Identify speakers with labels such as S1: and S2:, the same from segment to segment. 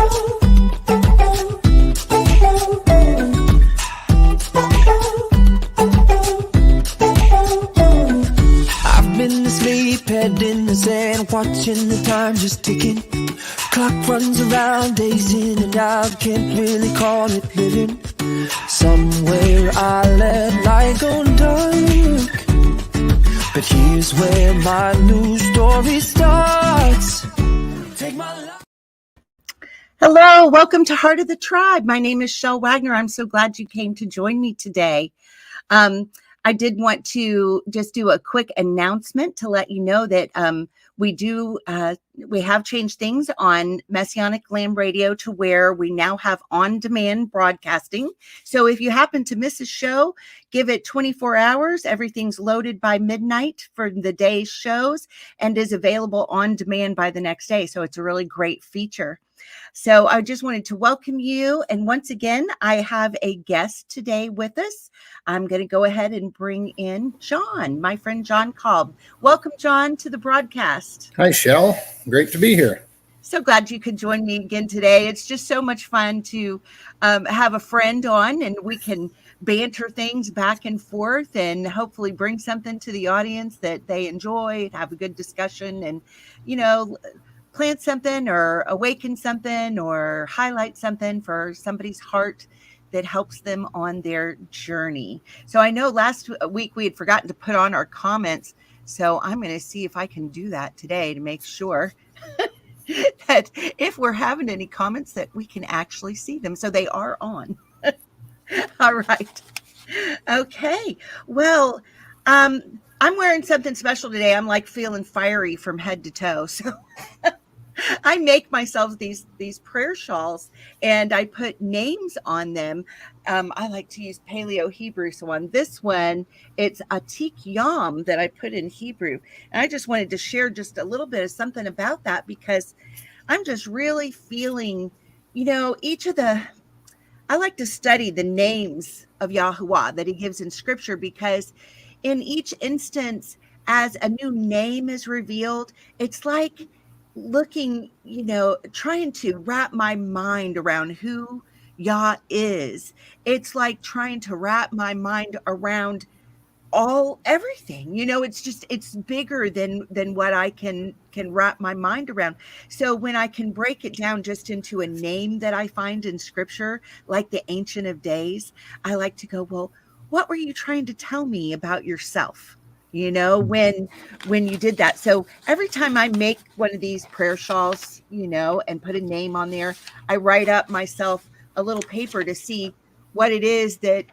S1: I've been asleep, head in the sand, watching the time just ticking. Clock runs around, days in and out, can't really call it living. Somewhere I let light go dark, but here's where my new story starts. Take my life.
S2: Hello, welcome to Heart of the Tribe. My name is Chelle Wagner. I'm so glad you came to join me today. I did want to just do a quick announcement to let you know that we have changed things on Messianic Lamb Radio to where we now have on-demand broadcasting. So if you happen to miss a show, give it 24 hours. Everything's loaded by midnight for the day's shows and is available on demand by the next day. So it's a really great feature. So I just wanted to welcome you. And once again, I have a guest today with us. I'm going to go ahead and bring in John, my friend John Kolb. Welcome, John, to the broadcast.
S3: Hi, Chelle. Great to be here.
S2: So glad you could join me again today. It's just so much fun to have a friend on, and we can banter things back and forth and hopefully bring something to the audience that they enjoy, have a good discussion, and, you know, plant something or awaken something or highlight something for somebody's heart that helps them on their journey. So I know last week we had forgotten to put on our comments. So I'm going to see if I can do that today to make sure that if we're having any comments that we can actually see them. So they are on. All right. Okay. Well, I'm wearing something special today. I'm like feeling fiery from head to toe. So I make myself these prayer shawls and I put names on them. I like to use Paleo Hebrew. So on this one, it's Atik Yom that I put in Hebrew. And I just wanted to share just a little bit of something about that because I'm just really feeling, you know, I like to study the names of Yahuwah that he gives in scripture because in each instance, as a new name is revealed, it's like looking, you know, trying to wrap my mind around who Yah is. It's like trying to wrap my mind around everything, you know, it's bigger than what I can wrap my mind around. So when I can break it down just into a name that I find in scripture, like the Ancient of Days, I like to go, well, what were you trying to tell me about yourself? You know, when you did that. So every time I make one of these prayer shawls, you know, and put a name on there, I write up myself a little paper to see what it is that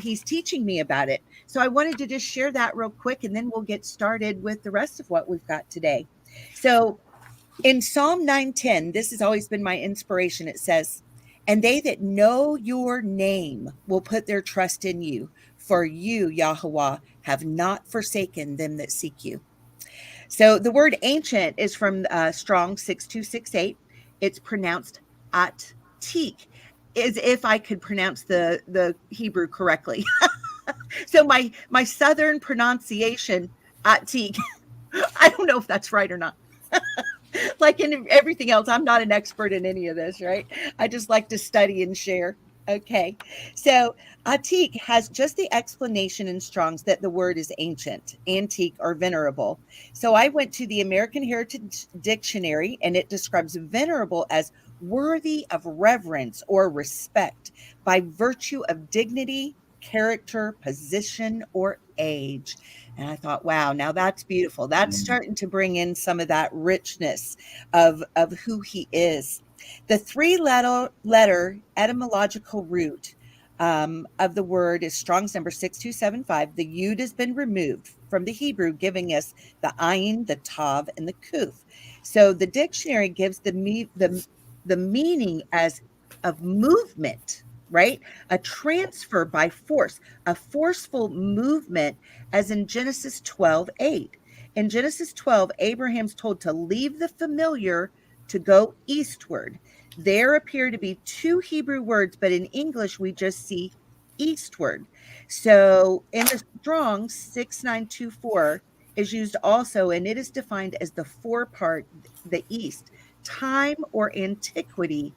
S2: he's teaching me about it. So I wanted to just share that real quick, and then we'll get started with the rest of what we've got today. So in Psalm 9:10, this has always been my inspiration. It says, "And they that know your name will put their trust in you. For you, Yahuwah, have not forsaken them that seek you." So the word ancient is from Strong 6268. It's pronounced Atik, as if I could pronounce the Hebrew correctly. So my Southern pronunciation, Atik, I don't know if that's right or not. Like in everything else, I'm not an expert in any of this, right? I just like to study and share. Okay, so Atik has just the explanation in Strong's that the word is ancient, antique, or venerable. So I went to the American Heritage Dictionary, and it describes venerable as worthy of reverence or respect by virtue of dignity, character, position, or age. And I thought, wow, now that's beautiful. That's starting to bring in some of that richness of who he is. The three-letter etymological root of the word is Strong's number 6275. The yud has been removed from the Hebrew, giving us the ayin, the tav, and the kuf. So the dictionary gives the meaning as of movement, right? A transfer by force, a forceful movement, as in Genesis 12:8. In Genesis 12, Abraham's told to leave the familiar to go eastward. There appear to be two Hebrew words, but in English we just see eastward. So in the Strong's 6924 is used also, and it is defined as the forepart, the east, time or antiquity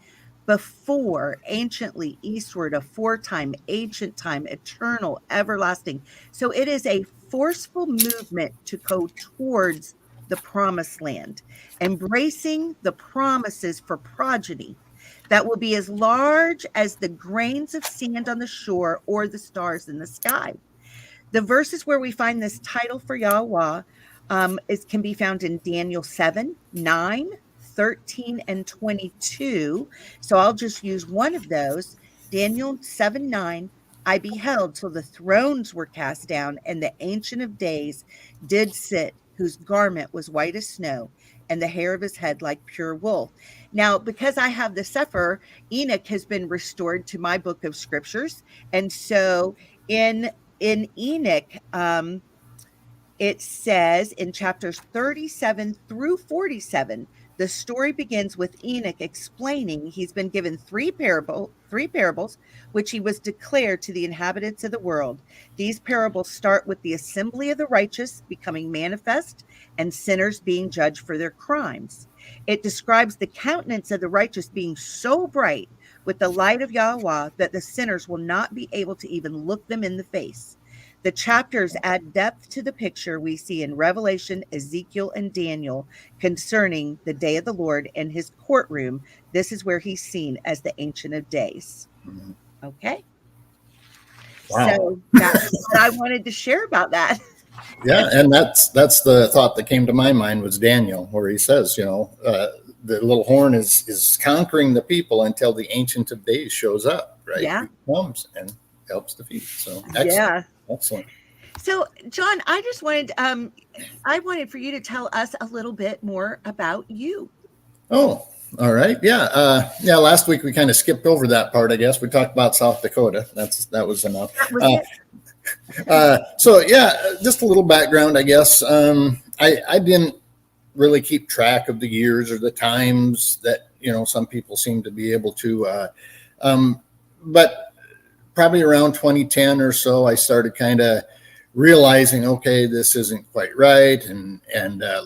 S2: before, anciently, eastward, aforetime, ancient time, eternal, everlasting. So it is a forceful movement to go towards the promised land, embracing the promises for progeny that will be as large as the grains of sand on the shore or the stars in the sky. The verses where we find this title for Yahweh can be found in Daniel 7, 9, 13, and 22. So I'll just use one of those. Daniel 7, 9. I beheld till the thrones were cast down, and the Ancient of Days did sit, whose garment was white as snow, and the hair of his head like pure wool. Now, because I have the Sefer, Enoch has been restored to my book of scriptures. And so in Enoch, it says in chapters 37 through 47, the story begins with Enoch explaining he's been given three parables, which he was declared to the inhabitants of the world. These parables start with the assembly of the righteous becoming manifest and sinners being judged for their crimes. It describes the countenance of the righteous being so bright with the light of Yahweh that the sinners will not be able to even look them in the face. The chapters add depth to the picture we see in Revelation, Ezekiel, and Daniel concerning the day of the Lord and his courtroom. This is where he's seen as the Ancient of Days. Okay.
S3: Wow.
S2: So that's what I wanted to share about that.
S3: Yeah, and that's the thought that came to my mind was Daniel, where he says, the little horn is conquering the people until the Ancient of Days shows up, right?
S2: Yeah.
S3: He comes and helps defeat. So excellent.
S2: Yeah.
S3: Excellent.
S2: So, John, I just wanted for you to tell us a little bit more about you.
S3: Oh, all right. Yeah. Last week we kind of skipped over that part, I guess. We talked about South Dakota. That was enough.
S2: That was it.
S3: So yeah, just a little background, I guess. I didn't really keep track of the years or the times that, some people seem to be able to, but probably around 2010 or so, I started kind of realizing, okay, this isn't quite right. And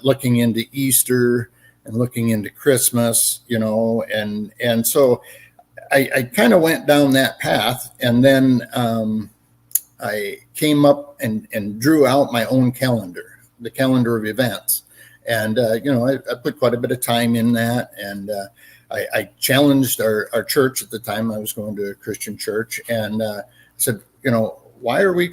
S3: looking into Easter and looking into Christmas, and so I kind of went down that path. And then I came up and drew out my own calendar, the calendar of events. And, I put quite a bit of time in that. And I challenged our church at the time. I was going to a Christian church, and said, why are we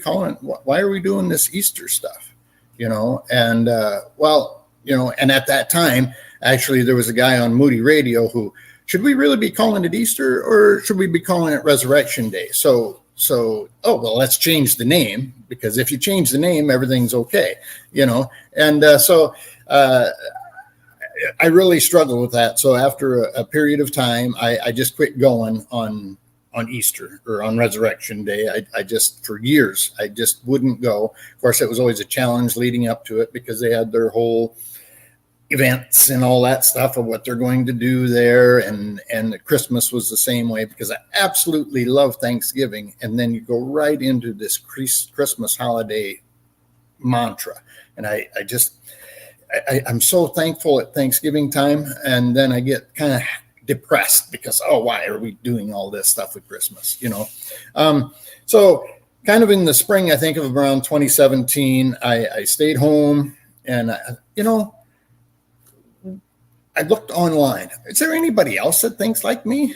S3: doing this Easter stuff? And and at that time, actually, there was a guy on Moody Radio who, should we really be calling it Easter or should we be calling it Resurrection Day? So, let's change the name, because if you change the name, everything's okay, and so I really struggled with that. So after a period of time, I just quit going on Easter or on Resurrection Day. I just, for years, I just wouldn't go. Of course, it was always a challenge leading up to it, because they had their whole events and all that stuff of what they're going to do there. And Christmas was the same way, because I absolutely love Thanksgiving. And then you go right into this Christmas holiday mantra. And I'm so thankful at Thanksgiving time, and then I get kind of depressed because, why are we doing all this stuff with Christmas? So kind of in the spring, I think of around 2017, I stayed home, and I looked online. Is there anybody else that thinks like me?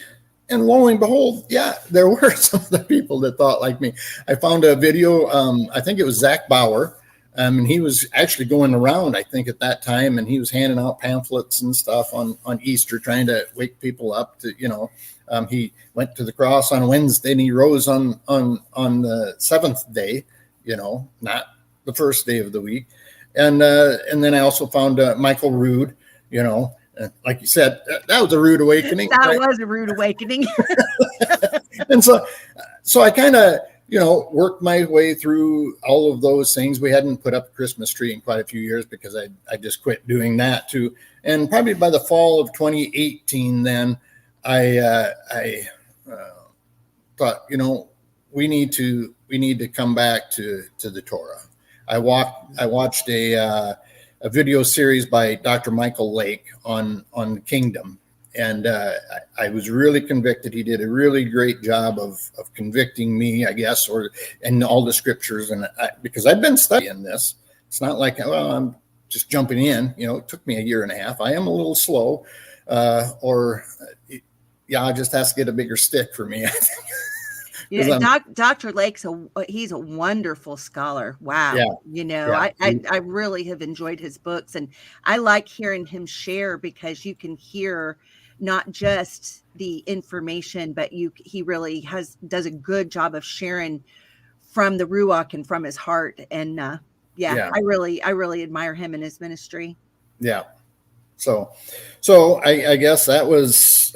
S3: And lo and behold, yeah, there were some of the people that thought like me. I found a video. I think it was Zach Bauer. And he was actually going around, I think, at that time, and he was handing out pamphlets and stuff on Easter, trying to wake people up to, he went to the cross on Wednesday and he rose on the seventh day, not the first day of the week. And then I also found Michael Rood, like you said, that was a rude awakening.
S2: That
S3: right?
S2: was a rude awakening.
S3: And so I kind of, worked my way through all of those things. We hadn't put up a Christmas tree in quite a few years, because I just quit doing that too. And probably by the fall of 2018, then I thought, we need to come back to the Torah. I watched a video series by Dr. Michael Lake on the kingdom. And I was really convicted. He did a really great job of convicting me, I guess, and all the scriptures. And because I've been studying this, it's not like, well, I'm just jumping in. It took me a year and a half. I am a little slow, I just have to get a bigger stick for me. I think.
S2: Yeah, Dr. Lake's he's a wonderful scholar. Wow.
S3: Yeah.
S2: I really have enjoyed his books, and I like hearing him share, because you can hear not just the information, but he really does a good job of sharing from the Ruach and from his heart. And I really admire him and his ministry.
S3: Yeah. So I guess that was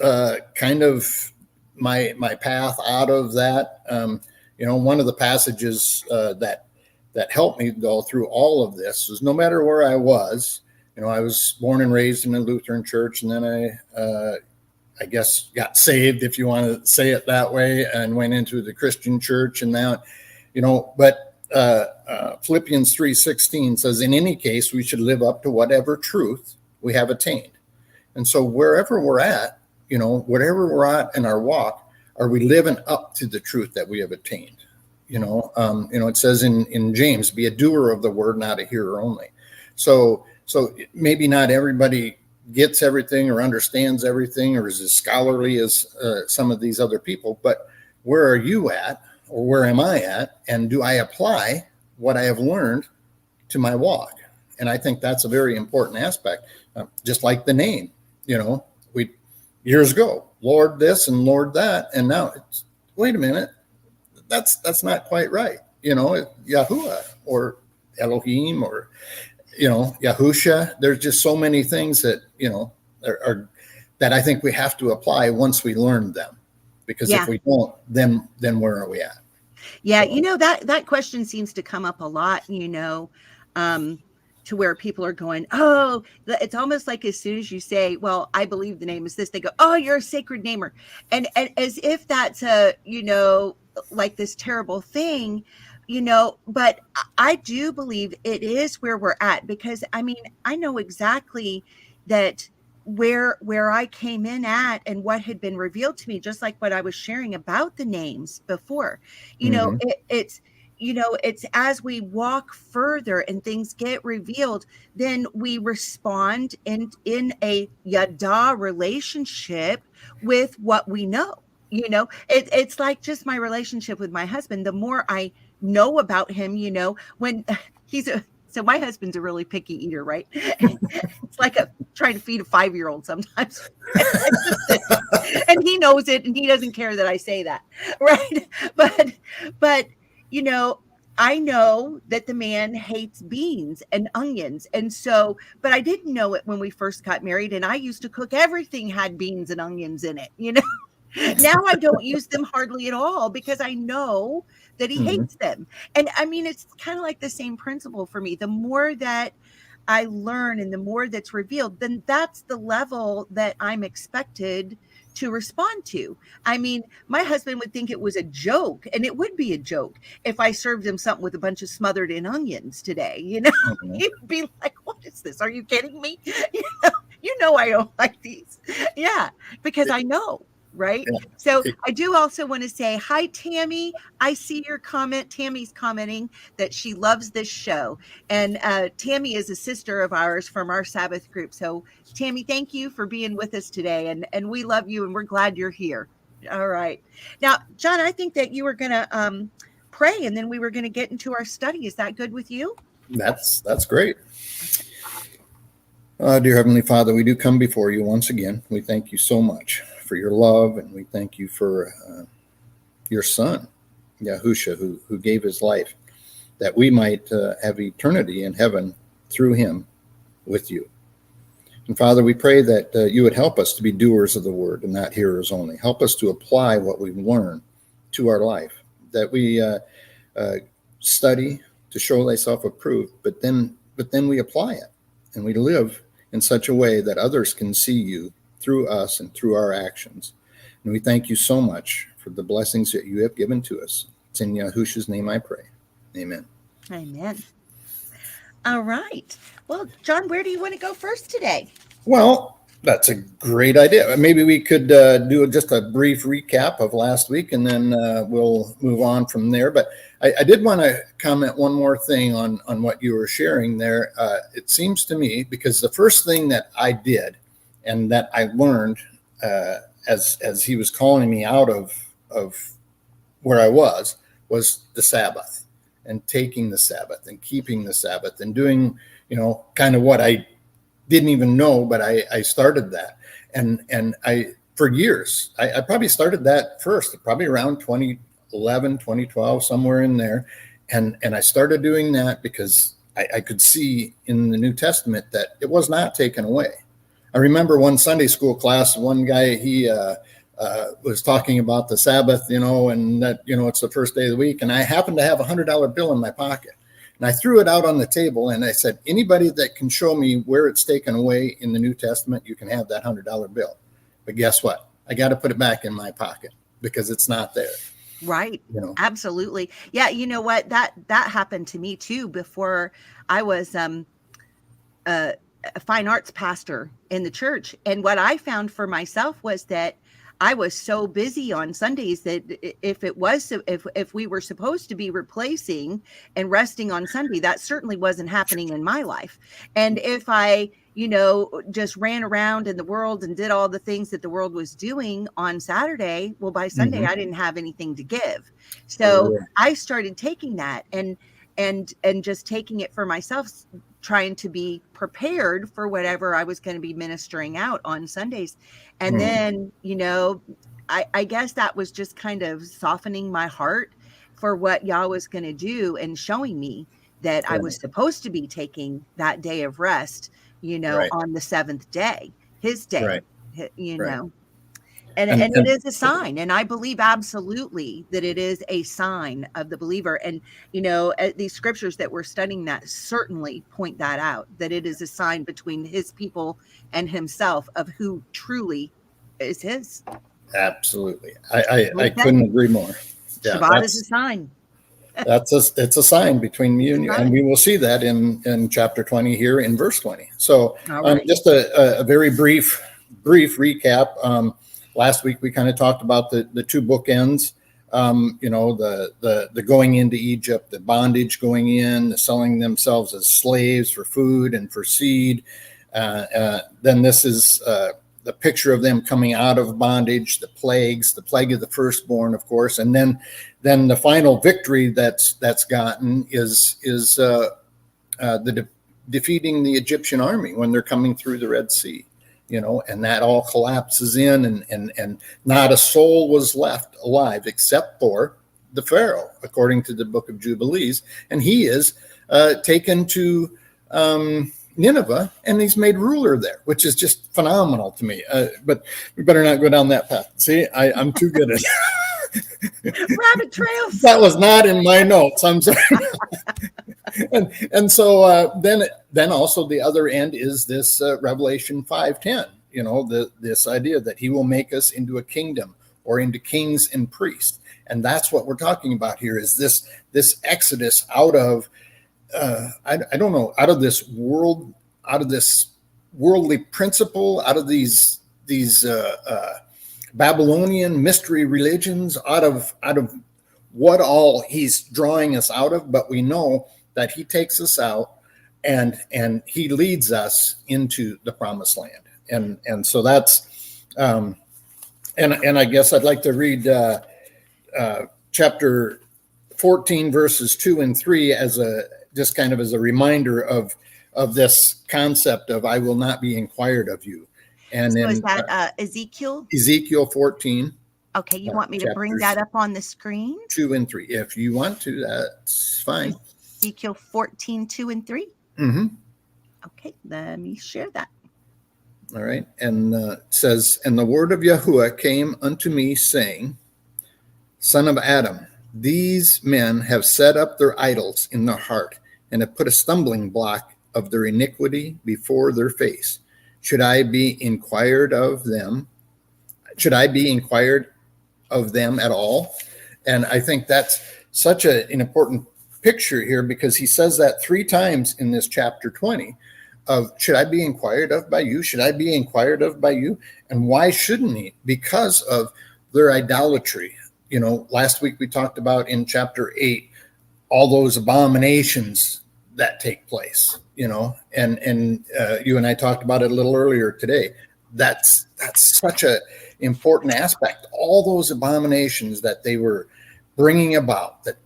S3: kind of my path out of that. One of the passages that helped me go through all of this was, no matter where I was, I was born and raised in a Lutheran church, and then I guess got saved, if you want to say it that way, and went into the Christian church. And now, but Philippians 3:16 says, in any case, we should live up to whatever truth we have attained. And so wherever we're at, whatever we're at in our walk, are we living up to the truth that we have attained? It says in James, be a doer of the word, not a hearer only. So maybe not everybody gets everything or understands everything or is as scholarly as some of these other people, but where are you at, or where am I at? And do I apply what I have learned to my walk? And I think that's a very important aspect, just like the name. We years ago, Lord this and Lord that, and now it's, wait a minute, that's not quite right. Yahuwah or Elohim or Yahusha. There's just so many things that are that I think we have to apply once we learn them, because if we don't, then where are we at?
S2: Yeah, that question seems to come up a lot. To where people are going, oh, it's almost like as soon as you say, well, I believe the name is this, they go, oh, you're a sacred namer. And as if that's like this terrible thing, but I do believe it is where we're at, because I know exactly that where I came in at and what had been revealed to me, just like what I was sharing about the names before, it's as we walk further and things get revealed, then we respond in a yada relationship with what we know. It's like just my relationship with my husband. The more I know about him, when so my husband's a really picky eater, right? It's like trying to feed a 5-year-old sometimes. And he knows it, and he doesn't care that I say that, right? But I know that the man hates beans and onions. And so, but I didn't know it when we first got married, and I used to cook everything had beans and onions in it, Now I don't use them hardly at all, because I know that he hates them. And it's kind of like the same principle for me. The more that I learn and the more that's revealed, then that's the level that I'm expected to respond to. My husband would think it was a joke, and it would be a joke if I served him something with a bunch of smothered in onions today. He'd be like, what is this? Are you kidding me? I don't like these. Yeah, because I know. Right. Yeah. So I do also want to say hi, Tammy. I see your comment. Tammy's commenting that she loves this show. And Tammy is a sister of ours from our Sabbath group. So Tammy, thank you for being with us today. And we love you, and we're glad you're here. All right. Now, John, I think that you were going to pray, and then we were going to get into our study. Is that good with you?
S3: That's great. Dear Heavenly Father, we do come before you once again. We thank you so much for your love, and we thank you for your Son, Yahusha, who gave his life that we might have eternity in heaven through him with you. And Father, we pray that you would help us to be doers of the word and not hearers only. Help us to apply what we've learned to our life, that we study to show thyself approved, but then we apply it, and we live in such a way that others can see you through us and through our actions. And we thank you so much for the blessings that you have given to us. It's in Yahusha's name I pray. Amen.
S2: Amen. All right. Well, John, where do you want to go first today?
S3: Well, That's a great idea. Maybe we could do just a brief recap of last week, and then we'll move on from there. But I did want to comment one more thing on what you were sharing there. It seems to me, because the first thing that I did and that I learned as he was calling me out of where I was the Sabbath, and taking the Sabbath and keeping the Sabbath and doing, kind of what I didn't even know, but I started that. And I, for years, I probably started that first, probably around 2011, 2012, somewhere in there. And I started doing that because I could see in the New Testament that it was not taken away. I remember one Sunday school class, one guy, he was talking about the Sabbath, and that, it's the first day of the week. And I happened to have $100 bill in my pocket. And I threw it out on the table and I said, anybody that can show me where it's taken away in the New Testament, you can have that $100 bill. But guess what? I got to put it back in my pocket because it's not there.
S2: Right. Absolutely. Yeah. You know what? That happened to me too before I was a fine arts pastor in the church. And what I found for myself was that I was so busy on Sundays that if we were supposed to be replacing and resting on Sunday, that certainly wasn't happening in my life. And if I, just ran around in the world and did all the things that the world was doing on Saturday, well, by Sunday, I didn't have anything to give. So I started taking that and just taking it for myself, trying to be prepared for whatever I was going to be ministering out on Sundays. And then, I guess that was just kind of softening my heart for what Yah was going to do and showing me that I was supposed to be taking that day of rest, on the seventh day, his day, know. And it is a sign. And I believe absolutely that it is a sign of the believer. And, these scriptures that we're studying that certainly point that out, that it is a sign between his people and himself of who truly is his.
S3: Absolutely. I couldn't agree more.
S2: Yeah, Shabbat is a sign.
S3: It's a sign between me and you. And we will see that in chapter 20 here in verse 20. So just a very brief recap. Last week, we kind of talked about the two bookends, the going into Egypt, the bondage going in, the selling themselves as slaves for food and for seed. Then this is the picture of them coming out of bondage, the plague of the firstborn, of course. And then the final victory that's gotten is defeating the Egyptian army when they're coming through the Red Sea. And that all collapses in and not a soul was left alive except for the Pharaoh, according to the book of Jubilees. And he is taken to Nineveh and he's made ruler there, which is just phenomenal to me. But we better not go down that path. See, I'm too good at
S2: rabbit trails.
S3: That was not in my notes. I'm sorry. and so then also the other end is this Revelation 5:10. This idea that he will make us into a kingdom or into kings and priests, and that's what we're talking about here. Is this exodus out of I don't know, out of this world, out of this worldly principle, out of these Babylonian mystery religions, out of what all he's drawing us out of. But we know that he takes us out and he leads us into the promised land. And so that's and I guess I'd like to read chapter 14 verses 2 and 3 as just kind of as a reminder of this concept of I will not be inquired of you. And
S2: so is that Ezekiel?
S3: Ezekiel 14.
S2: Okay, you want me to bring that up on the screen?
S3: 2 and 3. If you want to, that's fine.
S2: Ezekiel 14, 2 and 3?
S3: Mm-hmm.
S2: Okay, let me share that.
S3: All right. And it says, and the word of Yahuwah came unto me, saying, Son of Adam, these men have set up their idols in their heart, and have put a stumbling block of their iniquity before their face. Should I be inquired of them? Should I be inquired of them at all? And I think that's such an important picture here, because he says that 3 times in this chapter 20. of, should I be inquired of by you? Should I be inquired of by you? And why shouldn't he? Because of their idolatry. Last week we talked about in chapter 8, all those abominations that take place, and you and I talked about it a little earlier today. That's such a important aspect. All those abominations that they were bringing about, that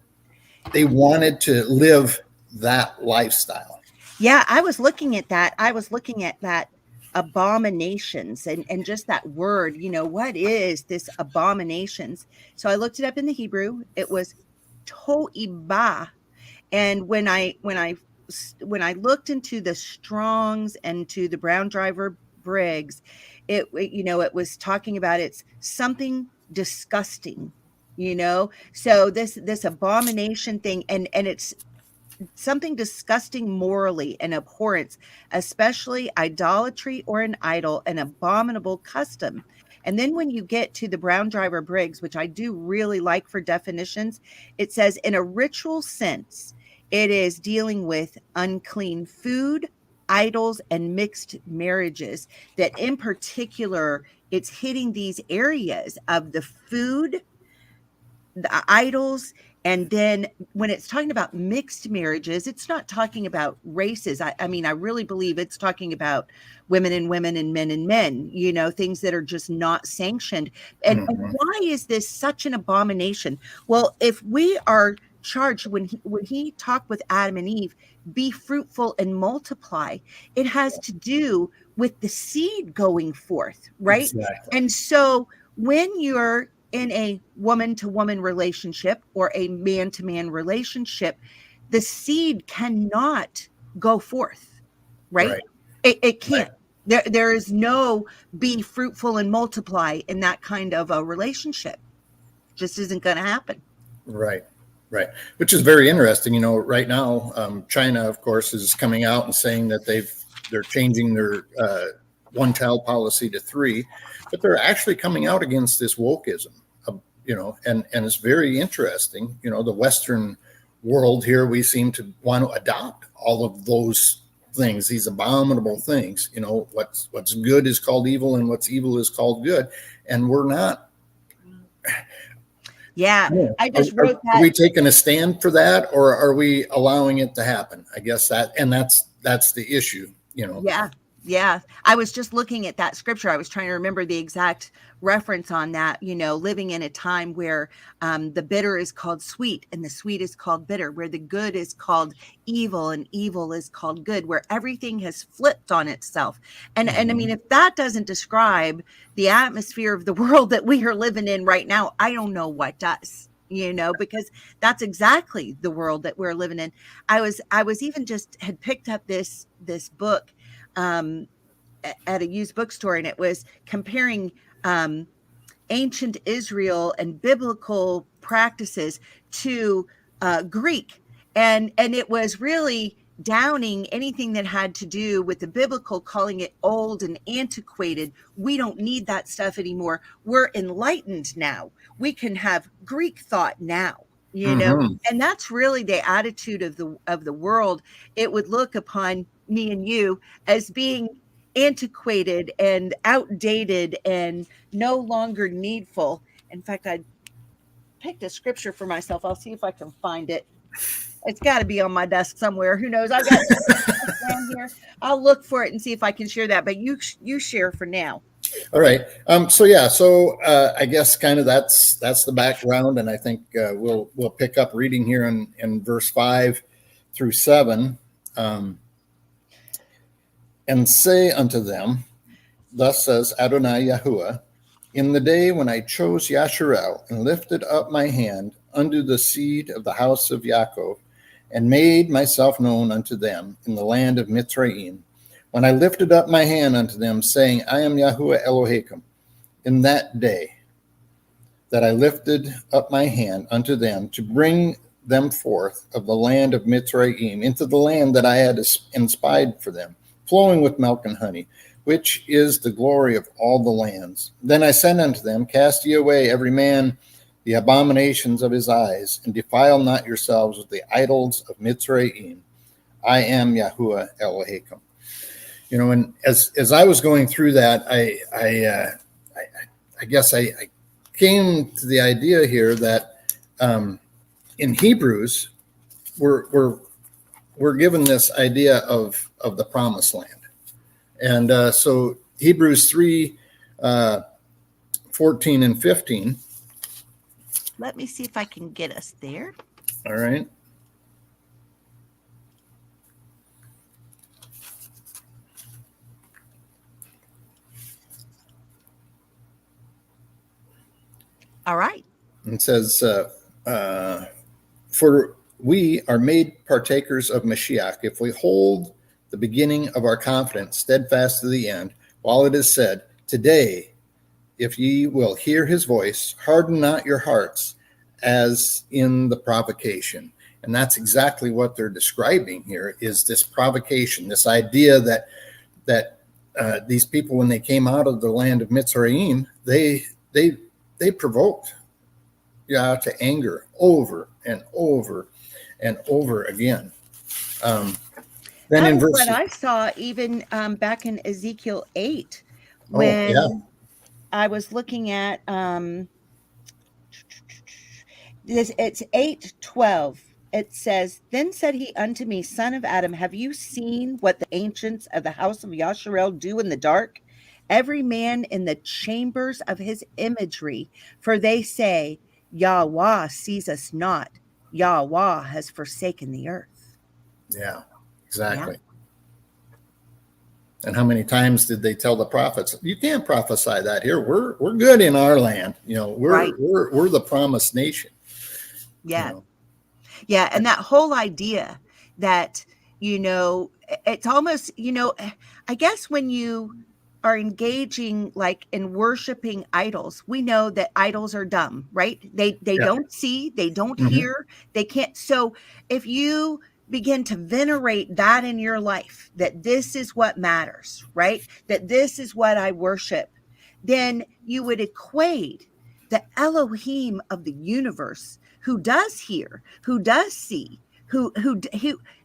S3: they wanted to live that lifestyle.
S2: Yeah, I was looking at that. Abominations and just that word, what is this abominations? So I looked it up in the Hebrew. It was to'ibah. And when I looked into the Strongs and to the Brown Driver Briggs, it was talking about it's something disgusting, so this abomination thing, and it's something disgusting morally, and abhorrence, especially idolatry or an idol, an abominable custom. And then when you get to the Brown Driver Briggs, which I do really like for definitions, it says in a ritual sense, it is dealing with unclean food, idols, and mixed marriages. That in particular, it's hitting these areas of the food, the idols, and then when it's talking about mixed marriages, it's not talking about races. I mean, I really believe it's talking about women and women and men, things that are just not sanctioned. And why is this such an abomination? Well, if we are charged, when he talked with Adam and Eve, be fruitful and multiply, it has to do with the seed going forth, right?
S3: Exactly.
S2: And so when you're in a woman-to-woman relationship or a man-to-man relationship, the seed cannot go forth, right? It can't. Right. There is no be fruitful and multiply in that kind of a relationship. Just isn't going to happen.
S3: Right. Which is very interesting. Right now, China, of course, is coming out and saying that they're changing their one-child policy to 3, but they're actually coming out against this wokeism. And it's very interesting. The Western world here, we seem to want to adopt all of those things, these abominable things. What's good is called evil, and what's evil is called good, and we're not.
S2: Yeah, I just wrote that.
S3: Are we taking a stand for that, or are we allowing it to happen? I guess that's the issue.
S2: Yeah. I was just looking at that scripture. I was trying to remember the exact reference on that, living in a time where the bitter is called sweet and the sweet is called bitter, where the good is called evil and evil is called good, where everything has flipped on itself. And I mean, if that doesn't describe the atmosphere of the world that we are living in right now, I don't know what does. Because that's exactly the world that we're living in. I was even just had picked up this book at a used bookstore, and it was comparing ancient Israel and biblical practices to Greek, and it was really downing anything that had to do with the biblical, calling it old and antiquated. We don't need that stuff anymore. We're enlightened now. We can have Greek thought now. And that's really the attitude of the world. It would look upon me and you as being antiquated and outdated and no longer needful. In fact, I picked a scripture for myself. I'll see if I can find it. It's got to be on my desk somewhere. Who knows? I've got it down here. I'll look for it and see if I can share that. But you share for now.
S3: All right. So I guess kind of that's the background, and I think we'll pick up reading here in verse 5 through 7. And say unto them, thus says Adonai Yahuwah, in the day when I chose Yasharel and lifted up my hand unto the seed of the house of Yaakov, and made myself known unto them in the land of Mitzrayim, when I lifted up my hand unto them, saying, I am Yahuwah Elohim, in that day that I lifted up my hand unto them to bring them forth of the land of Mitzrayim into the land that I had inspired for them, flowing with milk and honey, which is the glory of all the lands. Then I said unto them, cast ye away every man the abominations of his eyes, and defile not yourselves with the idols of Mitzrayim. I am Yahuwah Elohim. And as I was going through that, I guess I came to the idea here that in Hebrews, we're given this idea of the promised land. And so Hebrews 3, 14 and 15.
S2: Let me see if I can get us there.
S3: All right.
S2: All right.
S3: It says, for we are made partakers of Mashiach if we hold the beginning of our confidence steadfast to the end, while it is said, today, if ye will hear his voice, harden not your hearts as in the provocation. And that's exactly what they're describing here, is this provocation, this idea that these people, when they came out of the land of Mitzrayim, they provoked Yah to anger over and over and over again. Then
S2: that
S3: in
S2: was
S3: verse,
S2: what I saw even back in Ezekiel 8 when I was looking at this. It's 8:12. It says, "Then said he unto me, Son of Adam, have you seen what the ancients of the house of Yasharel do in the dark? Every man in the chambers of his imagery, for they say, Yahweh sees us not. Yahweh has forsaken the earth."
S3: Yeah, exactly. And how many times did they tell the prophets, you can't prophesy that here. We're good in our land. We're the promised nation.
S2: Yeah. Yeah. And that whole idea that, it's almost, I guess when you are engaging like in worshiping idols, we know that idols are dumb, right? They don't see, they don't hear, they can't. So if you begin to venerate that in your life, that this is what matters, right? That this is what I worship, then you would equate the Elohim of the universe, who does hear, who does see, who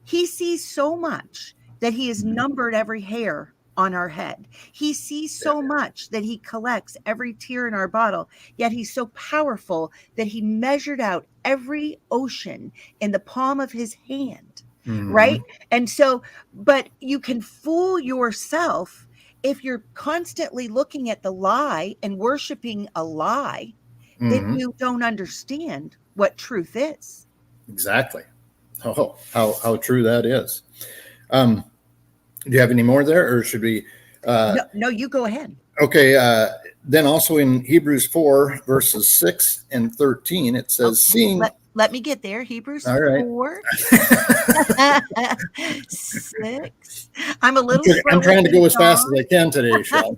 S2: he sees so much that he has numbered every hair on our head. He sees so much that he collects every tear in our bottle, yet he's so powerful that he measured out every ocean in the palm of his hand, right? And so, but you can fool yourself if you're constantly looking at the lie and worshiping a lie, that you don't understand what truth is.
S3: Exactly. Oh, how true that is. Do you have any more there, or should we?
S2: No, you go ahead.
S3: Okay. Then also in Hebrews 4, verses 6 and 13, it says, seeing.
S2: Let me get there. Hebrews 4. 6. I'm a little slow.
S3: I'm trying to go as fast as I can today, Chelle.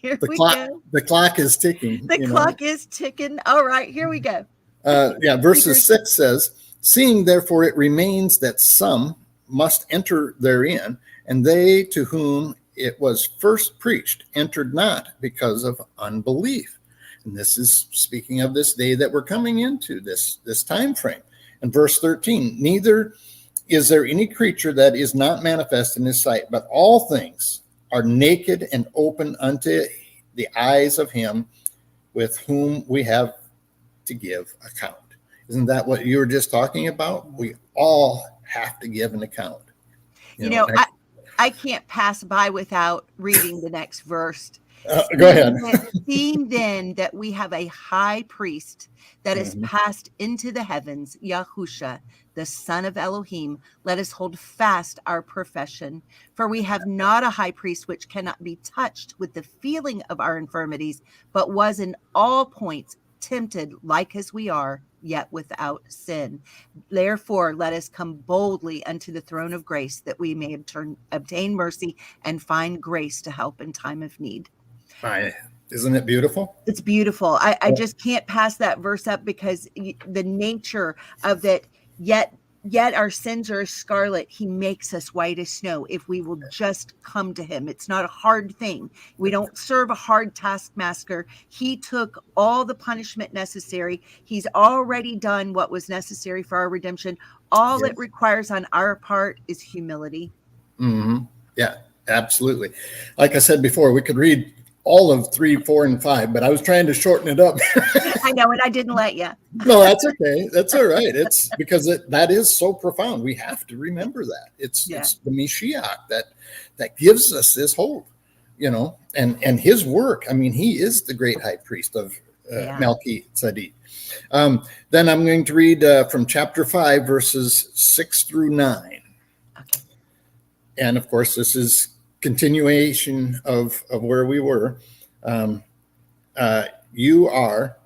S3: The clock is ticking.
S2: The clock is ticking. All right, here we go.
S3: Verses 6 says, seeing therefore it remains that some must enter therein, and they to whom it was first preached entered not because of unbelief. And this is speaking of this day that we're coming into, this time frame. And verse 13, neither is there any creature that is not manifest in his sight, but all things are naked and open unto the eyes of him with whom we have to give account. Isn't that what you were just talking about? We all have to give an account.
S2: I can't pass by without reading the next verse.
S3: Go ahead.
S2: Seeing then that we have a high priest that is passed into the heavens, Yahusha, the son of Elohim, let us hold fast our profession. For we have not a high priest which cannot be touched with the feeling of our infirmities, but was in all points tempted like as we are, yet without sin. Therefore, let us come boldly unto the throne of grace, that we may obtain mercy and find grace to help in time of need.
S3: Isn't it beautiful?
S2: It's beautiful. I just can't pass that verse up, because the nature of that, yet our sins are as scarlet. He makes us white as snow if we will just come to him. It's not a hard thing. We don't serve a hard taskmaster. He took all the punishment necessary. He's already done what was necessary for our redemption. All it requires on our part is humility.
S3: Mm-hmm. Yeah, absolutely. Like I said before, we could read all of 3, 4, and 5, but I was trying to shorten it up.
S2: I know, and I didn't let you.
S3: No, that's okay. That's all right. It's because that is so profound. We have to remember that
S2: Yeah.
S3: it's the Mashiach that gives us this hope, and his work. I mean, he is the great high priest of Melchizedek. Then I'm going to read from chapter 5, verses 6 through 9.
S2: Okay.
S3: And of course, this is continuation of where we were. You are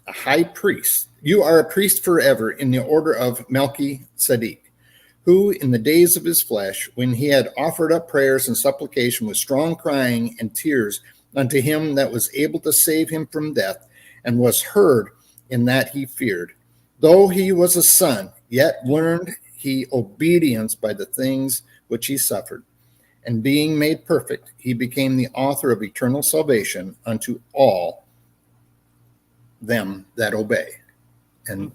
S3: a high priest. You are a priest forever in the order of Melchizedek, who in the days of his flesh, when he had offered up prayers and supplication with strong crying and tears unto him that was able to save him from death, and was heard in that he feared. Though he was a son, yet learned he obedience by the things which he suffered. And being made perfect, he became the author of eternal salvation unto all them that obey. And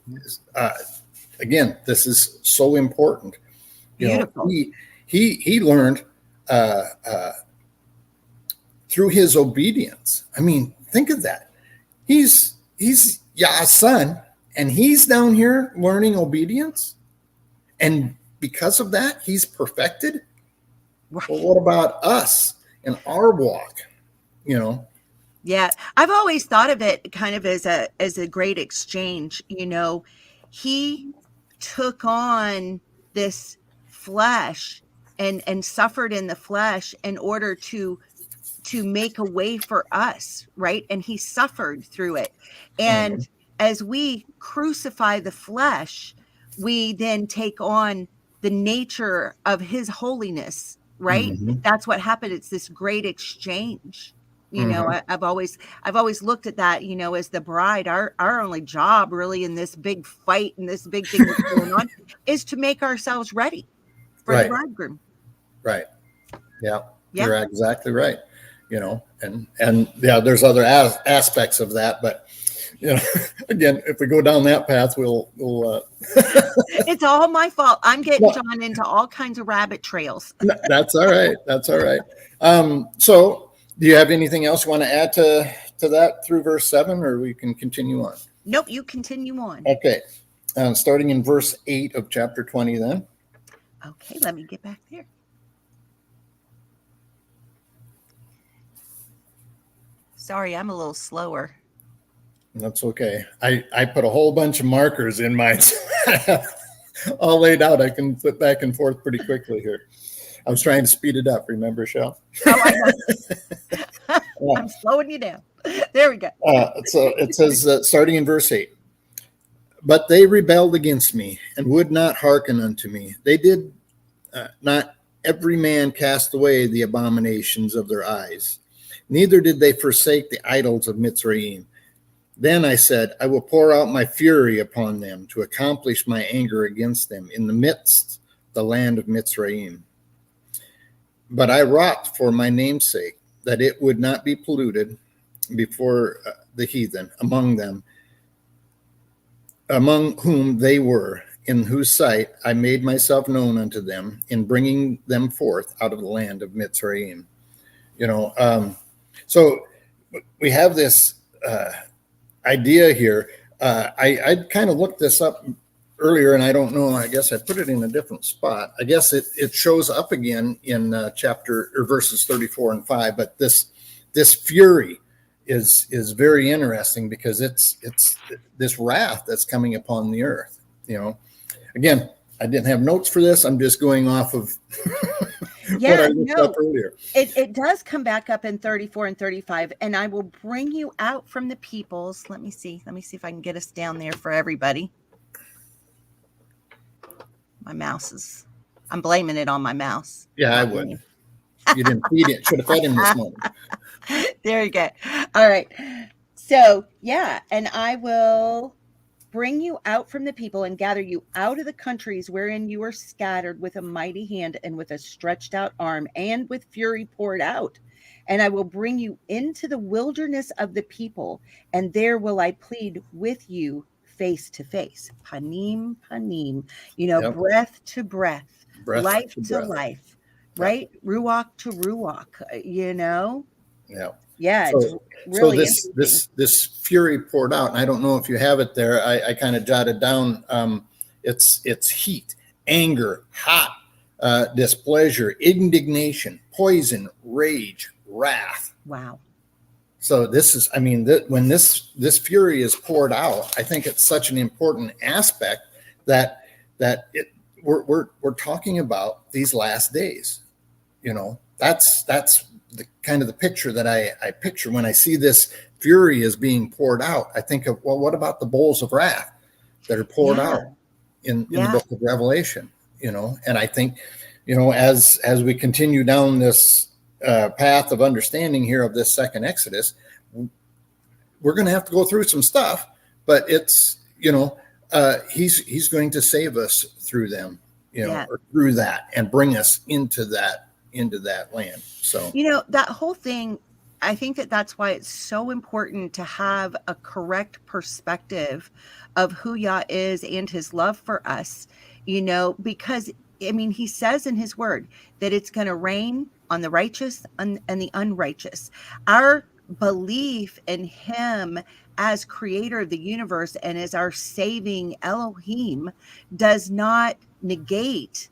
S3: again, this is so important.
S2: Beautiful.
S3: He learned through his obedience. I mean, think of that. He's Yah's son, and he's down here learning obedience, and because of that, he's perfected.
S2: Right.
S3: Well, what about us in our walk?
S2: Yeah, I've always thought of it kind of as a great exchange. He took on this flesh and suffered in the flesh in order to make a way for us, right? And he suffered through it. And as we crucify the flesh, we then take on the nature of his holiness, right? That's what happened. It's this great exchange. I've always looked at that, as the bride, our only job really in this big fight and this big thing that's going on is to make ourselves ready for the bridegroom.
S3: Right. Yeah. You're exactly right. And yeah, there's other aspects of that, but again, if we go down that path, we'll
S2: It's all my fault. I'm getting drawn into all kinds of rabbit trails.
S3: That's all right. That's all right. So do you have anything else you want to add to that through verse 7, or we can continue on?
S2: Nope, you continue on.
S3: Okay. Starting in verse 8 of chapter 20 then.
S2: Okay, let me get back there. Sorry, I'm a little slower.
S3: That's okay. I put a whole bunch of markers in mine. All laid out. I can flip back and forth pretty quickly here. I was trying to speed it up. Remember, Chelle?
S2: Oh, I know. I'm slowing you down. There we go.
S3: So it says, starting in verse 8, but they rebelled against me and would not hearken unto me. They did not every man cast away the abominations of their eyes. Neither did they forsake the idols of Mitzrayim. Then I said, I will pour out my fury upon them to accomplish my anger against them in the midst of the land of Mitzrayim. But I wrought for my name's sake, that it would not be polluted before the heathen among them, among whom they were, in whose sight I made myself known unto them in bringing them forth out of the land of Mitzrayim. So we have this idea here. I kind of looked this up earlier, and I don't know, I guess I put it in a different spot. I guess it shows up again in chapter or verses 34 and 5, but this fury is very interesting because it's this wrath that's coming upon the earth. Again, I didn't have notes for this. I'm just going off of what I looked up earlier.
S2: It does come back up in 34 and 35, and I will bring you out from the peoples. Let me see if I can get us down there for everybody. My mouse is, I'm blaming it on my mouse.
S3: Yeah, I would. You didn't feed it. Should have fed him this morning.
S2: There you go. All right. So, and I will bring you out from the people and gather you out of the countries wherein you are scattered with a mighty hand and with a stretched out arm and with fury poured out. And I will bring you into the wilderness of the people, and there will I plead with you face to face, panim, panim, breath to breath, life to life, right? Ruach to ruach,
S3: Yeah.
S2: Yeah, it's
S3: So, so
S2: really
S3: this
S2: interesting.
S3: this fury poured out, and I don't know if you have it there. I kind of jotted down. It's heat, anger, hot, displeasure, indignation, poison, rage, wrath.
S2: Wow.
S3: So this is, I mean, when this fury is poured out, I think it's such an important aspect that we're talking about these last days. That's the kind of the picture that I picture when I see this fury is being poured out. I think of, well, what about the bowls of wrath that are poured
S2: Yeah.
S3: out in the
S2: Yeah.
S3: book of Revelation? And I think, as we continue down this path of understanding here of this second Exodus, we're going to have to go through some stuff, but it's, he's going to save us through them,
S2: Yeah.
S3: or through that, and bring us into that land. So,
S2: That whole thing, I think that's why it's so important to have a correct perspective of who Yah is and his love for us, because he says in his word that it's going to rain on the righteous and the unrighteous. Our belief in him as creator of the universe and as our saving Elohim does not negate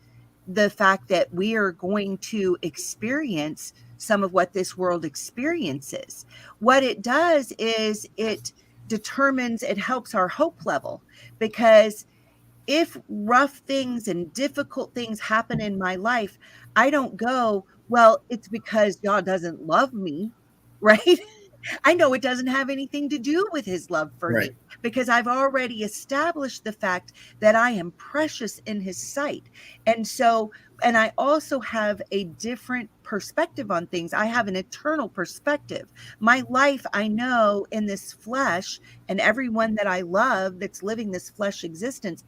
S2: the fact that we are going to experience some of what this world experiences. What it does is it helps our hope level, because if rough things and difficult things happen in my life, I don't go, well, it's because God doesn't love me, right? I know it doesn't have anything to do with his love for me,
S3: right.
S2: because I've already established the fact that I am precious in his sight. And I also have a different perspective on things. I have an eternal perspective. My life, I know, in this flesh, and everyone that I love that's living this flesh existence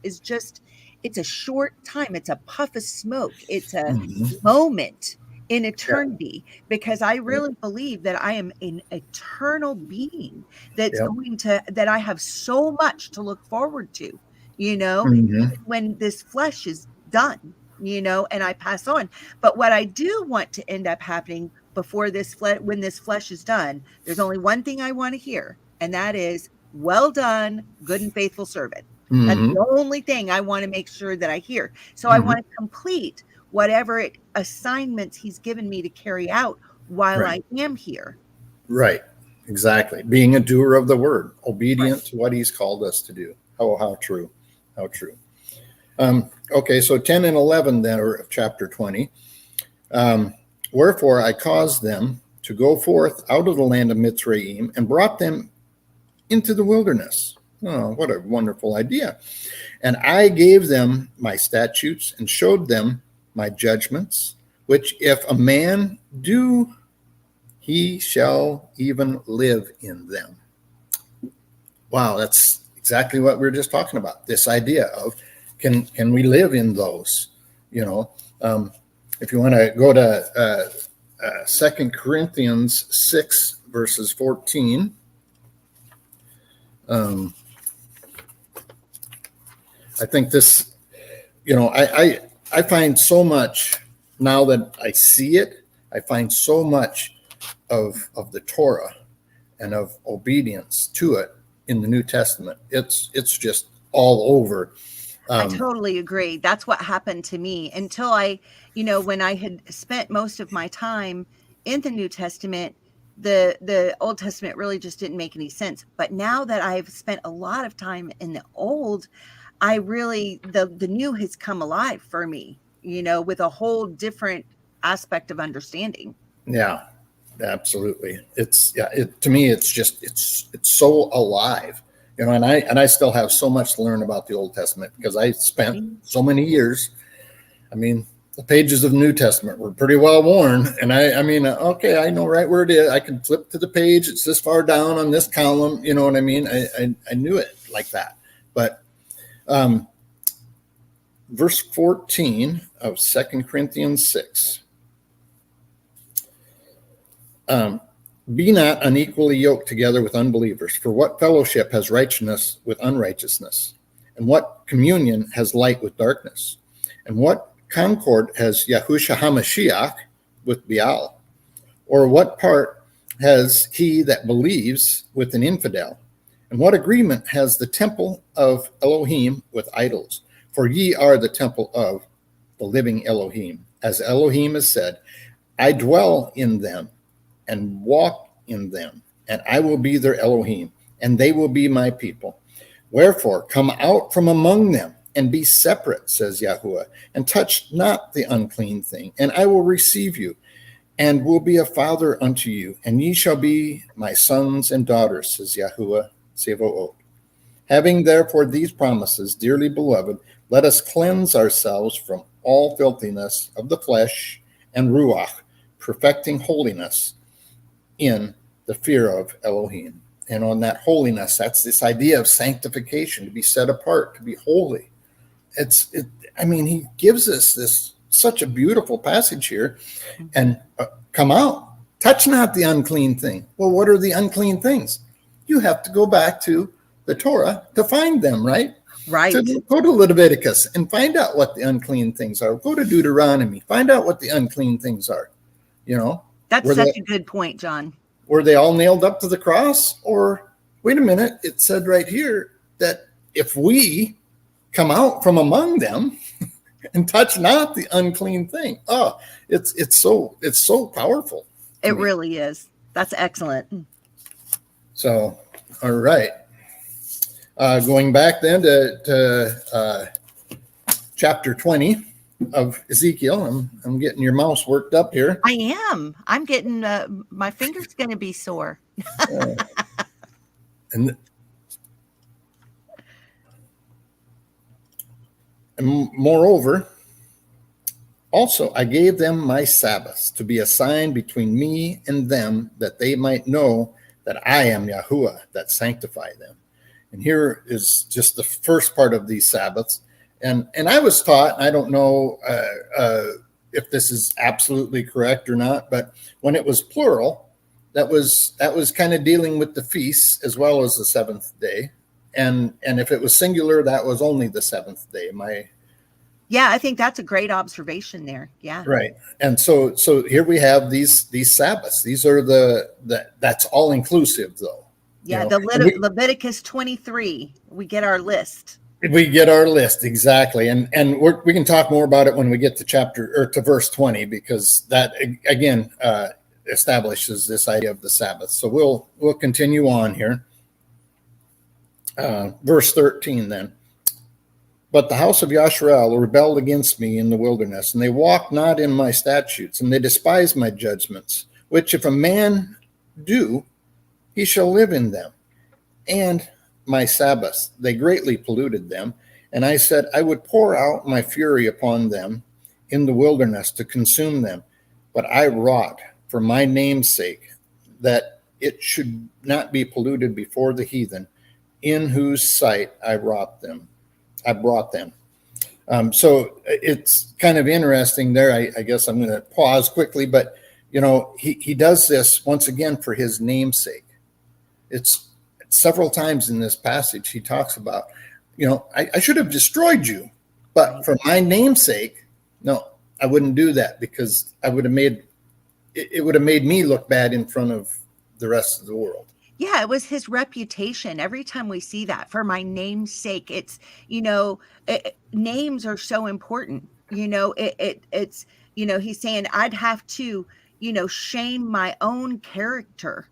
S2: it's a short time. It's a puff of smoke. It's a
S3: Mhm.
S2: moment in
S3: Yeah.
S2: eternity, because I really believe that I am an eternal being that I have so much to look forward to,
S3: Mhm.
S2: when this flesh is done, and I pass on. But what I do want to end up happening before when this flesh is done, there's only one thing I want to hear, and that is, well done, good and faithful servant. That's
S3: Mhm.
S2: the only thing I want to make sure that I hear. So I
S3: Mhm.
S2: want to complete whatever assignments he's given me to carry out while
S3: Right.
S2: I am here.
S3: Right. Exactly. Being a doer of the word,
S2: Right.
S3: obedient to what he's called us to do. How true. How true. Okay, so 10 and 11 then of chapter 20. Wherefore I caused them to go forth out of the land of Mitzrayim and brought them into the wilderness. Oh, what a wonderful idea. And I gave them my statutes and showed them my judgments, which if a man do, he shall even live in them. Wow, that's exactly what we were just talking about. This idea of can we live in those? If you want to go to 2 Corinthians 6, verses 14. I think this, I find so much now that I see it. I find so much of the Torah and of obedience to it in the New Testament. It's just all over.
S2: I totally agree. That's what happened to me until when I had spent most of my time in the New Testament, the Old Testament really just didn't make any sense. But now that I've spent a lot of time in the Old, I really, the new has come alive for me, with a whole different aspect of understanding.
S3: Yeah, absolutely. To me, it's so alive, and I still have so much to learn about the Old Testament because I spent so many years. I mean, the pages of the New Testament were pretty well worn, and okay, I know right where it is. I can flip to the page. It's this far down on this column. You know what I mean? I knew it like that. But verse 14 of 2 Corinthians 6. Be not unequally yoked together with unbelievers. For what fellowship has righteousness with unrighteousness? And what communion has light with darkness? And what concord has Yahushua HaMashiach with Baal? Or what part has he that believes with an infidel? And what agreement has the temple of Elohim with idols? For ye are the temple of the living Elohim. As Elohim has said, I dwell in them and walk in them, and I will be their Elohim, and they will be my people. Wherefore, come out from among them and be separate, says Yahuwah, and touch not the unclean thing, and I will receive you, and will be a father unto you, and ye shall be my sons and daughters, says Yahuwah Sevaot. Having therefore these promises, dearly beloved, let us cleanse ourselves from all filthiness of the flesh and ruach, perfecting holiness in the fear of Elohim. And on that holiness, that's this idea of sanctification, to be set apart, to be holy. He gives us this such a beautiful passage here. And come out, touch not the unclean thing. Well, what are the unclean things? You have to go back to the Torah to find them, right?
S2: Right.
S3: So go to Leviticus and find out what the unclean things are. Go to Deuteronomy, find out what the unclean things are.
S2: That's such a good point, John.
S3: Were they all nailed up to the cross? Or wait a minute, it said right here that if we come out from among them and touch not the unclean thing, it's so powerful.
S2: It really is. That's excellent.
S3: So, all right. Going back then to chapter 20 of Ezekiel. I'm getting your mouse worked up here.
S2: I am. I'm getting my finger's going to be sore.
S3: And moreover, also I gave them my Sabbaths to be a sign between me and them, that they might know that I am Yahuwah, that sanctify them. And here is just the first part of these Sabbaths. And I was taught, I don't know if this is absolutely correct or not, but when it was plural, that was kind of dealing with the feasts as well as the seventh day. And if it was singular, that was only the seventh day.
S2: Yeah, I think that's a great observation there. Yeah.
S3: Right. And so here we have these Sabbaths. These are that's all inclusive though.
S2: Yeah, Leviticus 23, we get our list.
S3: We get our list, exactly. And we can talk more about it when we get to verse 20, because that again establishes this idea of the Sabbath. So we'll continue on here. Verse 13 then. But the house of Yasharel rebelled against me in the wilderness, and they walked not in my statutes, and they despised my judgments, which if a man do, he shall live in them. And my Sabbaths, they greatly polluted them. And I said, I would pour out my fury upon them in the wilderness to consume them. But I wrought for my name's sake, that it should not be polluted before the heathen, in whose sight I brought them. So it's kind of interesting there. I guess I'm going to pause quickly, but he does this once again for his namesake. It's several times in this passage he talks about, I should have destroyed you, but for my namesake, no, I wouldn't do that, because it would have made me look bad in front of the rest of the world.
S2: Yeah, it was his reputation. Every time we see that, for my name's sake, it's, names are so important. It's, he's saying I'd have to, shame my own character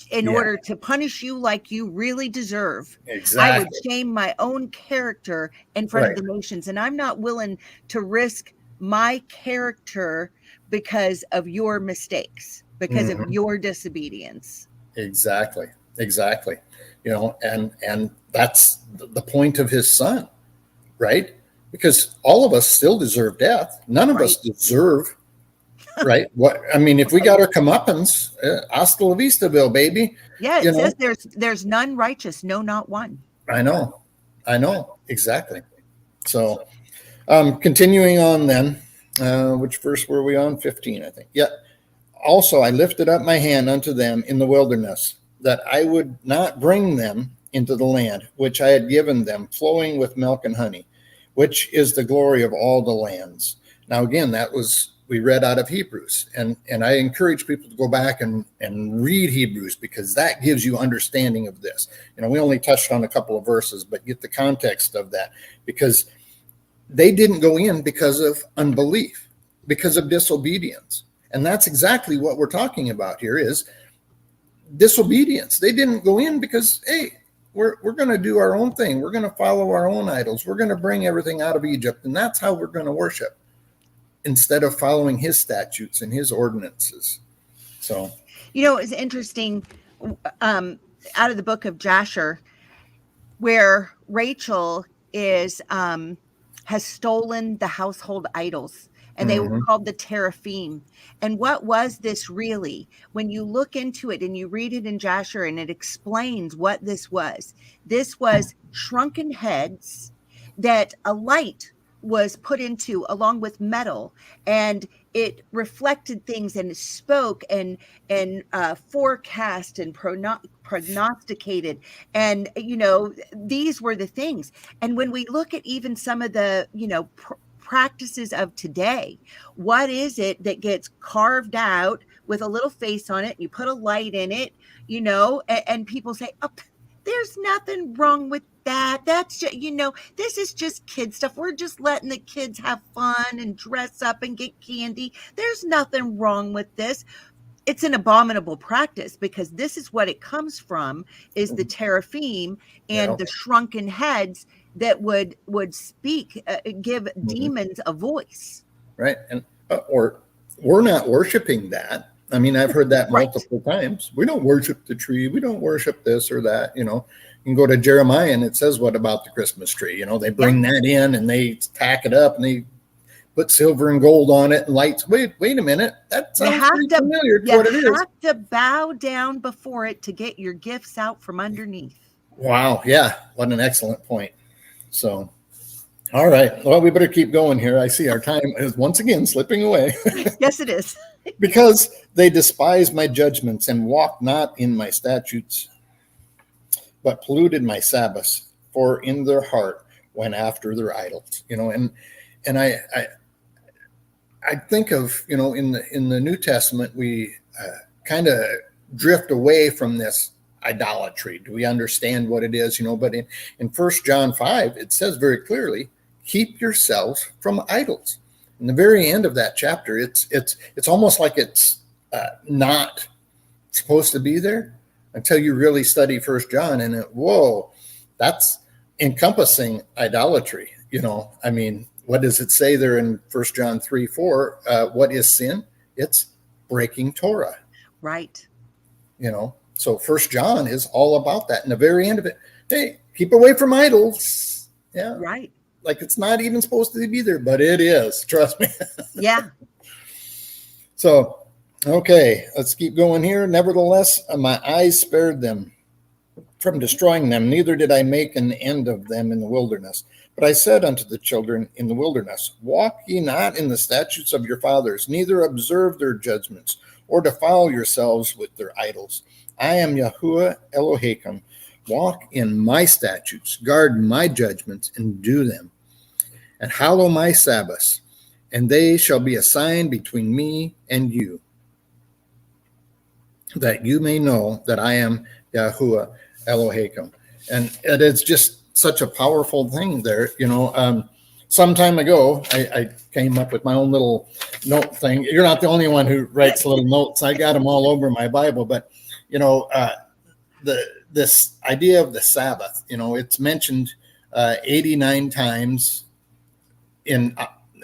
S2: in order to punish you like you really deserve.
S3: Exactly.
S2: I would shame my own character in front of the nations. And I'm not willing to risk my character because of your mistakes, because of your disobedience.
S3: Exactly. And that's the point of his son, right? Because all of us still deserve death. None of us deserve, right? If we got our comeuppance, hasta la vista, Bill, baby.
S2: Yeah, it says there's none righteous, no, not one.
S3: I know, exactly. So, continuing on then, which verse were we on? 15, I think. Yeah. Also, I lifted up my hand unto them in the wilderness, that I would not bring them into the land which I had given them, flowing with milk and honey, which is the glory of all the lands. Now, again, we read out of Hebrews, and I encourage people to go back and read Hebrews, because that gives you understanding of this. We only touched on a couple of verses, but get the context of that, because they didn't go in because of unbelief, because of disobedience. And that's exactly what we're talking about here, is disobedience. They didn't go in because, hey, we're going to do our own thing. We're going to follow our own idols. We're going to bring everything out of Egypt, and that's how we're going to worship, instead of following his statutes and his ordinances. So,
S2: it's interesting, out of the book of Jasher, where Rachel has stolen the household idols, and they were called the teraphim. And what was this really? When you look into it and you read it in Jasher, and it explains what this was shrunken heads that a light was put into along with metal, and it reflected things, and it spoke and forecast and prognosticated, and these were the things. And when we look at even some of the practices of today, what is it that gets carved out with a little face on it? You put a light in it, and people say, oh, there's nothing wrong with that. That's just, this is just kid stuff. We're just letting the kids have fun and dress up and get candy. There's nothing wrong with this. It's an abominable practice, because this is what it comes from, is the teraphim and the shrunken heads that would speak, give demons a voice.
S3: Right. And or we're not worshiping that. I mean, I've heard that multiple times. We don't worship the tree. We don't worship this or that. You can go to Jeremiah, and it says, what about the Christmas tree? They bring that in, and they tack it up, and they put silver and gold on it and lights. Wait a minute. That sounds pretty familiar to what it is.
S2: You have to bow down before it to get your gifts out from underneath.
S3: Wow. Yeah. What an excellent point. So, all right. Well, we better keep going here. I see our time is once again slipping away.
S2: Yes, it is.
S3: Because they despise my judgments and walk not in my statutes, but polluted my Sabbaths, for in their heart went after their idols. And I think of, in the New Testament, we kind of drift away from this idolatry. Do we understand what it is? But in 1 John 5, it says very clearly, keep yourselves from idols. In the very end of that chapter, it's almost like it's not supposed to be there until you really study 1 John, and whoa, that's encompassing idolatry. I mean, what does it say there in 1 John 3:4? What is sin? It's breaking Torah.
S2: Right.
S3: So 1 John is all about that. In the very end of it, hey, keep away from idols. Yeah.
S2: Right.
S3: Like it's not even supposed to be there, but it is. Trust me.
S2: Yeah.
S3: So, okay, let's keep going here. Nevertheless, my eyes spared them from destroying them. Neither did I make an end of them in the wilderness. But I said unto the children in the wilderness, walk ye not in the statutes of your fathers, neither observe their judgments, or defile yourselves with their idols. I am Yahuwah Elohim. Walk in my statutes, guard my judgments, and do them. And hallow my Sabbaths, and they shall be a sign between me and you, that you may know that I am Yahuwah Elohim. And it's just such a powerful thing there. Some time ago, I came up with my own little note thing. You're not the only one who writes little notes. I got them all over my Bible. But, this idea of the Sabbath, it's mentioned 89 times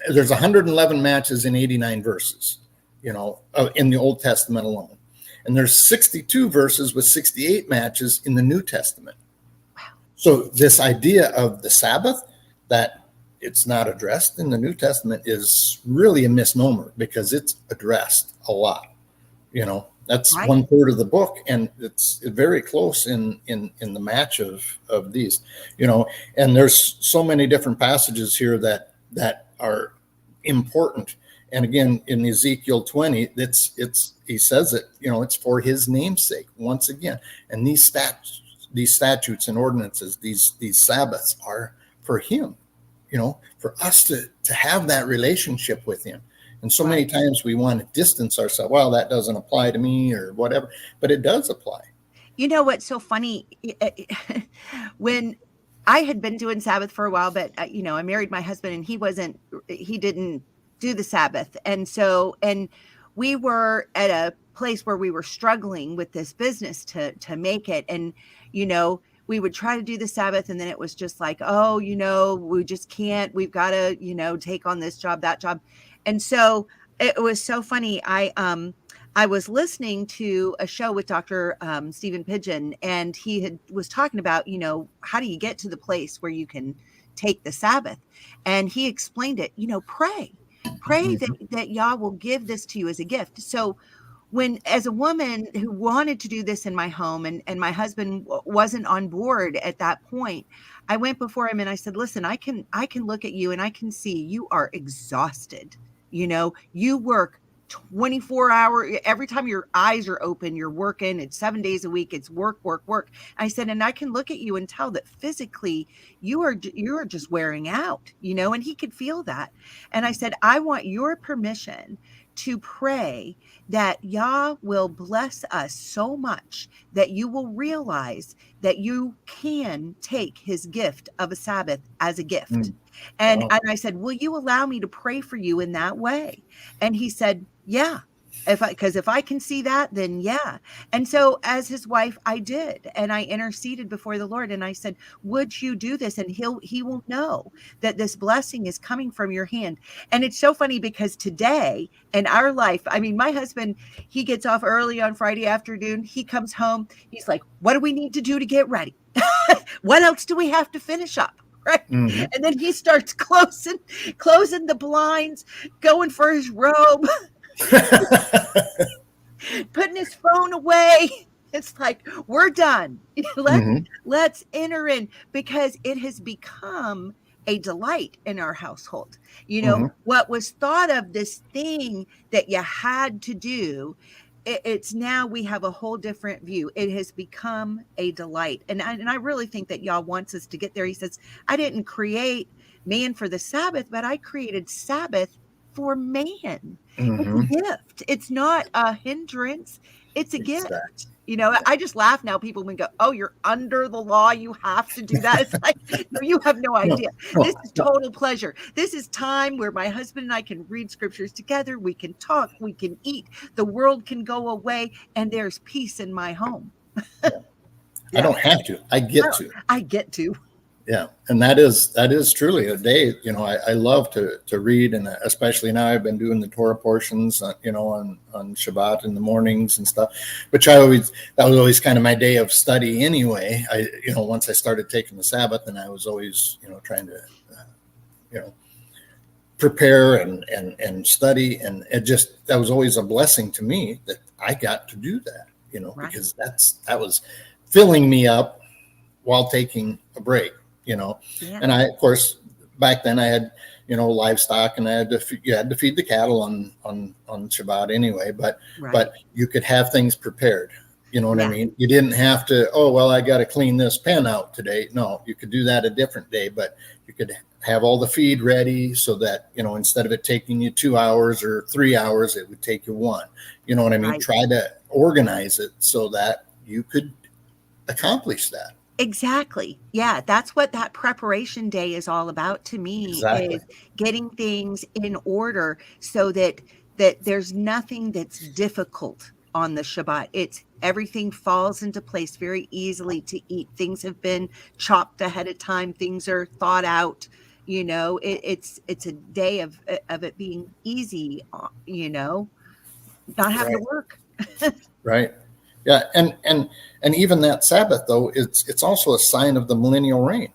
S3: there's 111 matches in 89 verses, in the Old Testament alone. And there's 62 verses with 68 matches in the New Testament. Wow. So this idea of the Sabbath, that it's not addressed in the New Testament, is really a misnomer, because it's addressed a lot. That's right. 1/3 of the book, and it's very close in the match of these, and there's so many different passages here that are important. And again, in Ezekiel 20, he says it, it's for his namesake once again. And these statutes and ordinances, these Sabbaths are for him, for us to have that relationship with him. And so many
S2: Right.
S3: times we want to distance ourselves. Well, that doesn't apply to me or whatever, but it does apply.
S2: You know what's so funny? When I had been doing Sabbath for a while, but I married my husband and he didn't do the Sabbath. And we were at a place where we were struggling with this business to make it. And, we would try to do the Sabbath and then it was just like, oh, we just can't, we've got to, take on this job, that job. And so it was so funny. I was listening to a show with Dr. Stephen Pidgeon, and he was talking about, how do you get to the place where you can take the Sabbath? And he explained it, pray that Yah will give this to you as a gift. So as a woman who wanted to do this in my home and my husband wasn't on board at that point, I went before him and I said, listen, I can look at you and I can see you are exhausted. You work 24 hours. Every time your eyes are open, you're working. It's 7 days a week. It's work, work, work. I said, and I can look at you and tell that physically you are just wearing out, and he could feel that. And I said, I want your permission to pray that Yah will bless us so much that you will realize that you can take his gift of a Sabbath as a gift. And I said, will you allow me to pray for you in that way? And he said, yeah. Because if I can see that, then yeah. And so as his wife, I did. And I interceded before the Lord. And I said, would you do this? And he will know that this blessing is coming from your hand. And it's so funny because today in our life, I mean, my husband, he gets off early on Friday afternoon. He comes home. He's like, what do we need to do to get ready? What else do we have to finish up? Right. Mm-hmm. And then he starts closing the blinds, going for his robe. Putting his phone away. It's like, we're done. Let's enter in, because it has become a delight in our household. What was thought of this thing that you had to do, it's now we have a whole different view. It has become a delight. And I really think that Yah wants us to get there. He says, I didn't create man for the Sabbath, but I created Sabbath for man. It's a gift. It's not a hindrance. It's a gift. I just laugh now. People would go, oh, you're under the law. You have to do that. It's like, no, you have no idea. This is total pleasure. This is time where my husband and I can read scriptures together. We can talk. We can eat. The world can go away. And there's peace in my home.
S3: I don't have to. I get to.
S2: I get to.
S3: Yeah. And that is truly a day, I love to read, and especially now I've been doing the Torah portions, on Shabbat in the mornings and stuff, which that was always kind of my day of study anyway. Once I started taking the Sabbath, and I was always, trying to, prepare and study. And that was always a blessing to me that I got to do that, right. Because that was filling me up while taking a break. And I, of course, back then I had, livestock, and you had to feed the cattle on Shabbat anyway, but you could have things prepared. You know what I mean? You didn't have to, I got to clean this pen out today. No, you could do that a different day, but you could have all the feed ready so that, instead of it taking you 2 hours or 3 hours, it would take you 1. You know what I mean? Right. Try to organize it so that you could accomplish that.
S2: Exactly. Yeah, that's what that preparation day is all about to me. Exactly. Is getting things in order so that there's nothing that's difficult on the Shabbat. It's everything falls into place very easily to eat. Things have been chopped ahead of time. Things are thought out. It's a day of it being easy. Not having to work.
S3: Right. Yeah, and even that Sabbath, though, it's also a sign of the millennial reign.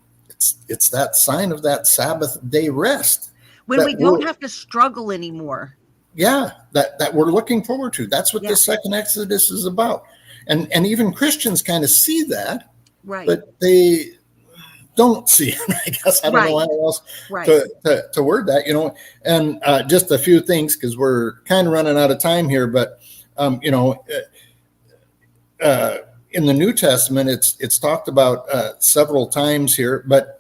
S3: It's that sign of that Sabbath day rest.
S2: When we don't have to struggle anymore.
S3: Yeah, that we're looking forward to. That's what the second Exodus is about. And even Christians kind of see that, right? But they don't see it. I guess I don't know how else to word that, And just a few things, because we're kind of running out of time here, but in the New Testament, it's talked about several times here, but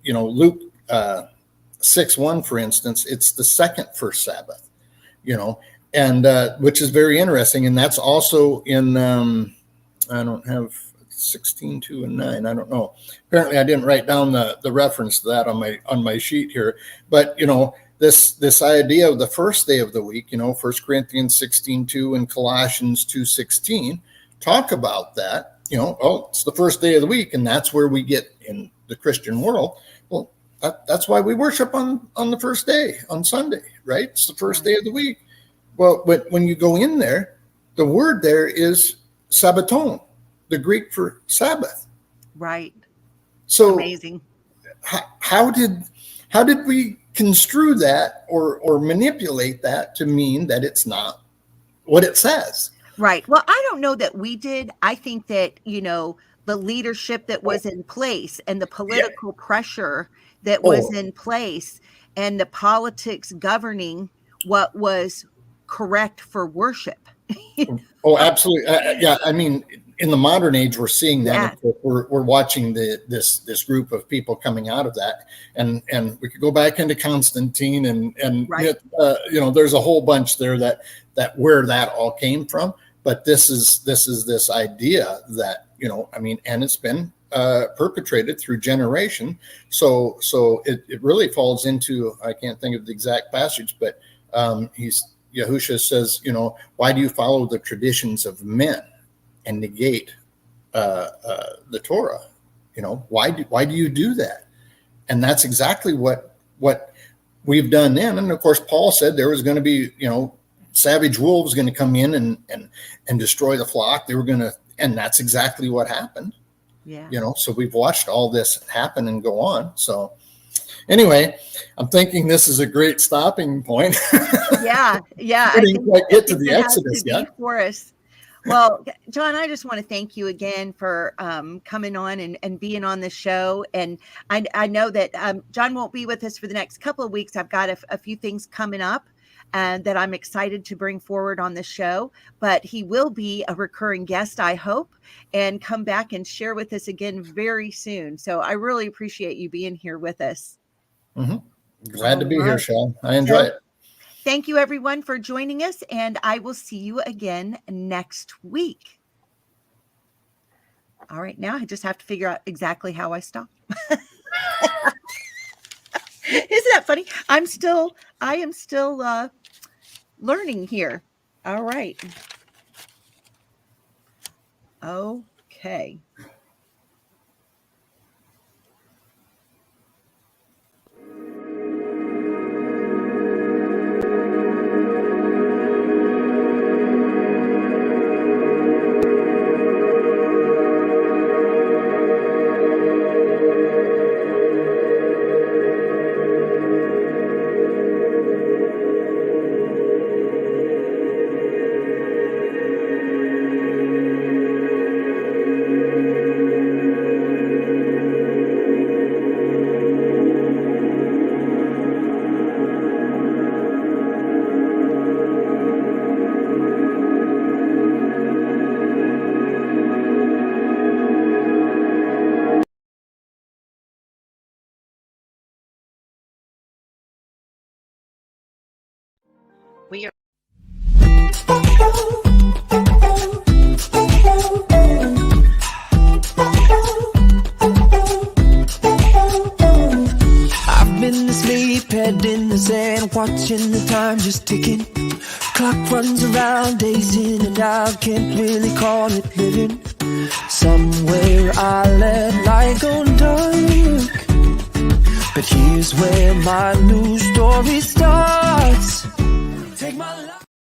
S3: Luke 6:1, for instance, it's the second first Sabbath, and which is very interesting. And that's also in, I don't have 16:2 and 9. I don't know. Apparently I didn't write down the reference to that on my sheet here, but this idea of the first day of the week, 1 Corinthians 16:2 and Colossians 2:16 talk about that. It's the first day of the week, and that's where we get in the Christian world. Well, that's why we worship on the first day, on Sunday, right? It's the first day of the week. Well, but when you go in there, the word there is Sabbaton, the Greek for Sabbath.
S2: Right.
S3: So
S2: amazing.
S3: How did we construe that or manipulate that to mean that it's not what it says?
S2: Right. Well, I don't know that we did. I think that, the leadership that was in place and the political pressure that was in place and the politics governing what was correct for worship.
S3: Oh, absolutely. Yeah. I mean, in the modern age, we're seeing that. Yeah. We're watching this group of people coming out of that, and we could go back into Constantine and right. There's a whole bunch there that where that all came from. But this is this idea that, and it's been perpetrated through generation. So it really falls into, I can't think of the exact passage, but Yahushua says, why do you follow the traditions of men and negate the Torah? Why do you do that? And that's exactly what we've done then. And of course, Paul said there was going to be, savage wolves going to come in and destroy the flock. They were going to, and that's exactly what happened. Yeah. So we've watched all this happen and go on. So anyway, I'm thinking this is a great stopping point. Yeah.
S2: I
S3: didn't quite get to the Exodus yet.
S2: For us. Well, John, I just want to thank you again for coming on and being on the show. And I know that John won't be with us for the next couple of weeks. I've got a few things coming up and that I'm excited to bring forward on the show, but he will be a recurring guest, I hope, and come back and share with us again very soon. So I really appreciate you being here with us.
S3: Mm-hmm. Glad to be here, Chelle. I enjoy it.
S2: Thank you, everyone, for joining us, and I will see you again next week. All right, now I just have to figure out exactly how I stop. Isn't that funny? I am still learning here. All right. Okay. We are.
S1: I've been asleep, head in the sand, watching the time just ticking. Clock runs around, days in and out, can't really call it living. Somewhere I let light go dark, but here's where my new story starts.